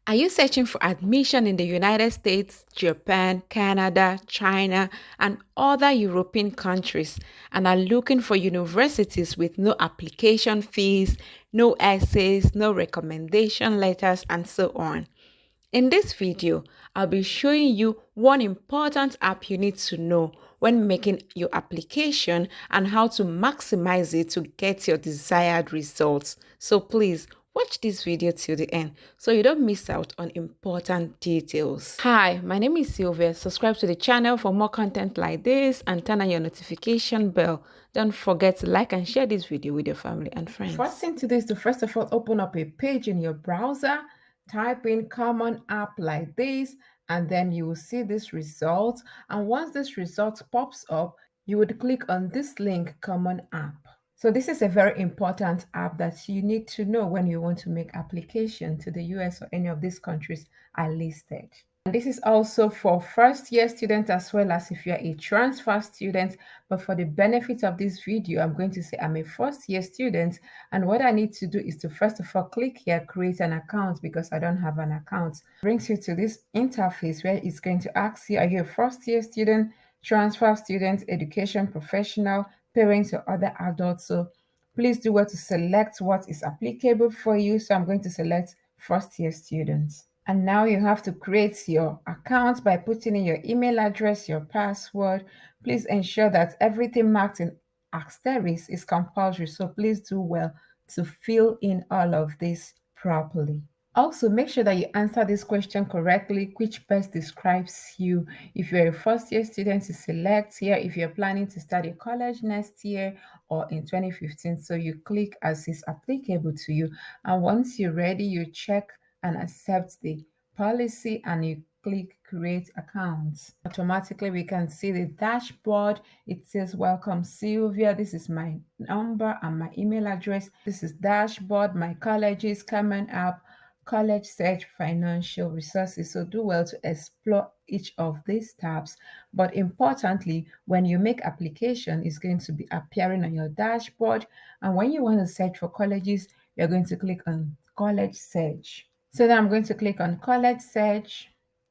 Are you searching for admission in the United States, Japan, Canada, China, and other European countries and are looking for universities with no application fees, no essays, no recommendation letters, and so on? In this video, I'll be showing you one important app you need to know when making your application and how to maximize it to get your desired results. So please watch this video till the end so you don't miss out on important details. Hi, my name is Sylvia. Subscribe to the channel for more content like this and turn on your notification bell. Don't forget to like and share this video with your family and friends. First thing to do is to first of all open up a page in your browser, type in common app like this, and then you will see this result. And once this result pops up, you would click on this link, common app. So this is a very important app that you need to know when you want to make application to the US or any of these countries I listed. And this is also for first year students as well as if you're a transfer student. But for the benefit of this video, I'm going to say I'm a first year student. And what I need to do is to first of all click here, create an account because I don't have an account. Brings you to this interface where it's going to ask you, are you a first year student, transfer student, education professional, parents or other adults? So please do well to select what is applicable for you. So I'm going to select first year students. And now you have to create your account by putting in your email address, your password. Please ensure that everything marked in asterisk is compulsory. So please do well to fill in all of this properly. Also, make sure that you answer this question correctly, which best describes you. If you're a first year student, you select here. If you're planning to study college next year or in 2015, so you click as is applicable to you. And once you're ready, you check and accept the policy and you click create accounts. Automatically we can see the dashboard. It says welcome Sylvia. This is my number and my email address. This is dashboard, my colleges, common app, college search, financial resources. So do well to explore each of these tabs. But importantly, when you make application, it's going to be appearing on your dashboard. And when you want to search for colleges, you're going to click on college search. So now I'm going to click on college search.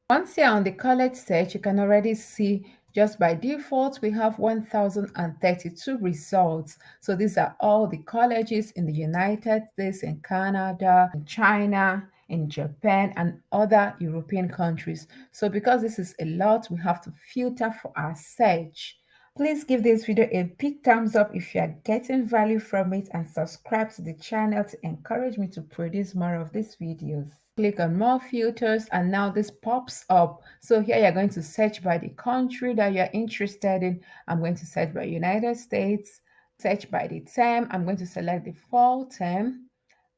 Once you're on the college search, you can already see just by default, we have 1,032 results. So these are all the colleges in the United States, in Canada, in China, in Japan, and other European countries. So because this is a lot, we have to filter for our search. Please give this video a big thumbs up if you are getting value from it and subscribe to the channel to encourage me to produce more of these videos. Click on more filters and now this pops up. So here you're going to search by the country that you're interested in. I'm going to search by United States, search by the term. I'm going to select the fall term.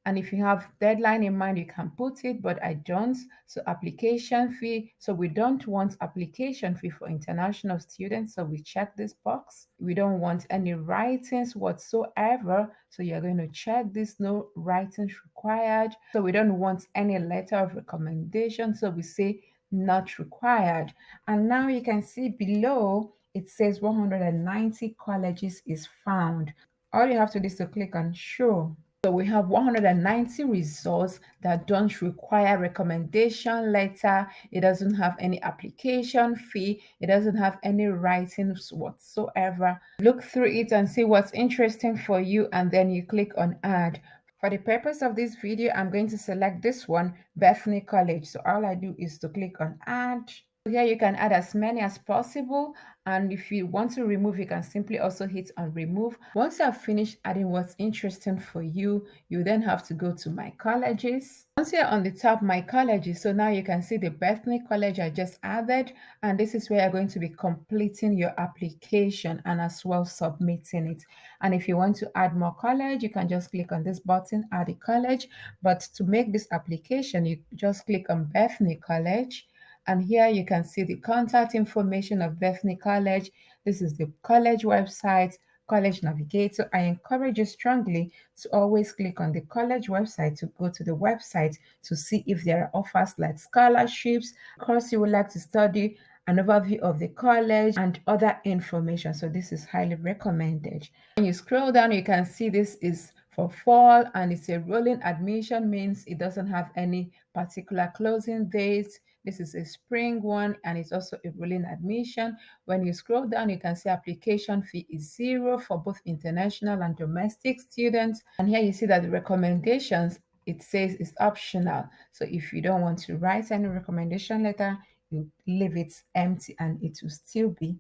And if you have deadline in mind, you can put it, but I don't. So application fee. So we don't want application fee for international students. So we check this box. We don't want any writings whatsoever. So you're going to check this, no writings required. So we don't want any letter of recommendation. So we say not required. And now you can see below, it says 190 colleges is found. All you have to do is to click on show. So we have 190 results that don't require recommendation letter. It doesn't have any application fee. It doesn't have any writings whatsoever. Look through it and see what's interesting for you, and then you click on add. For the purpose of this video, I'm going to select this one, Bethany College. So all I do is to click on add. Here you can add as many as possible, and if you want to remove, you can simply also hit on remove. Once you have finished adding what's interesting for you, you then have to go to my colleges. Once you're on the top, my colleges, so now you can see the Bethany College I just added, and this is where you're going to be completing your application and as well submitting it. And if you want to add more college, you can just click on this button, add a college. But to make this application, you just click on Bethany College. And here you can see the contact information of Bethany College. This is the college website, College Navigator. I encourage you strongly to always click on the college website to go to the website to see if there are offers like scholarships, course you would like to study, an overview of the college, and other information. So this is highly recommended. When you scroll down, you can see this is for fall, and it's a rolling admission, means it doesn't have any particular closing date. This is a spring one, and it's also a rolling admission. When you scroll down, you can see application fee is 0 for both international and domestic students. And here you see that the recommendations, it says it's optional. So if you don't want to write any recommendation letter, you leave it empty and it will still be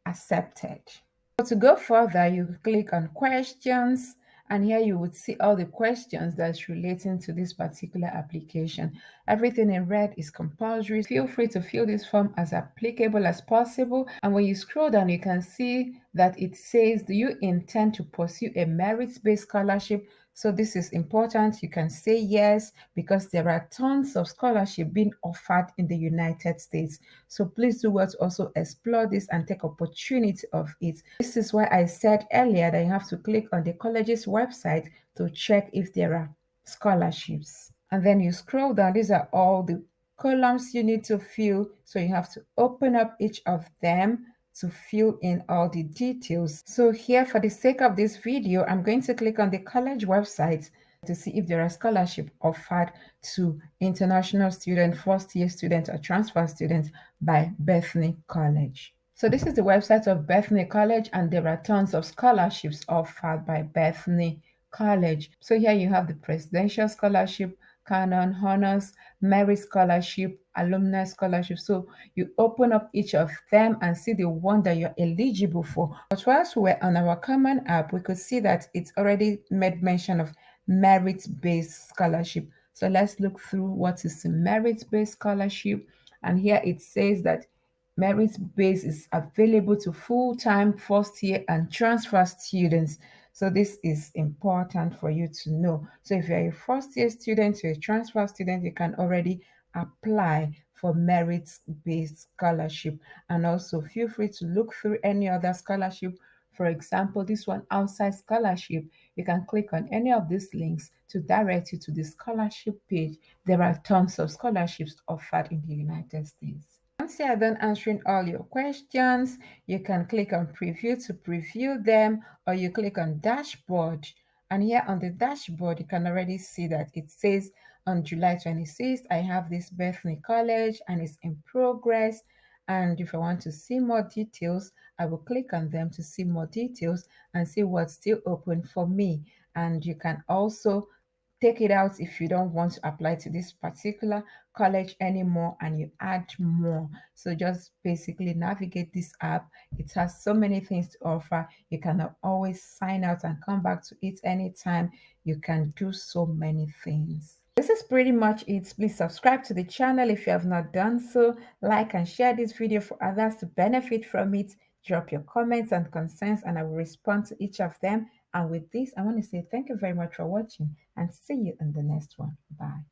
accepted. So to go further, you click on questions, and here you would see all the questions that's relating to this particular application. Everything in red is compulsory. Feel free to fill this form as applicable as possible. And when you scroll down, you can see that it says, do you intend to pursue a merit-based scholarship? So this is important. You can say yes, because there are tons of scholarship being offered in the United States. So please do what, also explore this and take opportunity of it. This is why I said earlier that you have to click on the college's website to check if there are scholarships. And then you scroll down. These are all the columns you need to fill. So you have to open up each of them to fill in all the details. So here, for the sake of this video, I'm going to click on the college website to see if there are scholarships offered to international students, first-year students, or transfer students by Bethany College. So this is the website of Bethany College, and there are tons of scholarships offered by Bethany College. So here you have the Presidential Scholarship, Canon Honors, Merit Scholarship, Alumni Scholarship. So you open up each of them and see the one that you're eligible for. But whilst we were on our Common App, we could see that it's already made mention of merit-based scholarship. So let's look through what is a merit-based scholarship. And here it says that merit-based is available to full-time, first-year, and transfer students. So this is important for you to know. So if you're a first-year student or a transfer student, you can already apply for merit-based scholarship. And also feel free to look through any other scholarship. For example, this one, outside scholarship, you can click on any of these links to direct you to the scholarship page. There are tons of scholarships offered in the United States. Once you are done answering all your questions, you can click on preview to preview them, or you click on dashboard. And here on the dashboard, you can already see that it says on July 26th, I have this Bethany College and it's in progress. And if I want to see more details, I will click on them to see more details and see what's still open for me. And you can also take it out if you don't want to apply to this particular college anymore and you add more. So just basically navigate this app. It has so many things to offer. You can always sign out and come back to it anytime. You can do so many things. This is pretty much it. Please subscribe to the channel if you have not done so. Like and share this video for others to benefit from it. Drop your comments and concerns and I will respond to each of them. And with this, I want to say thank you very much for watching and see you in the next one. Bye.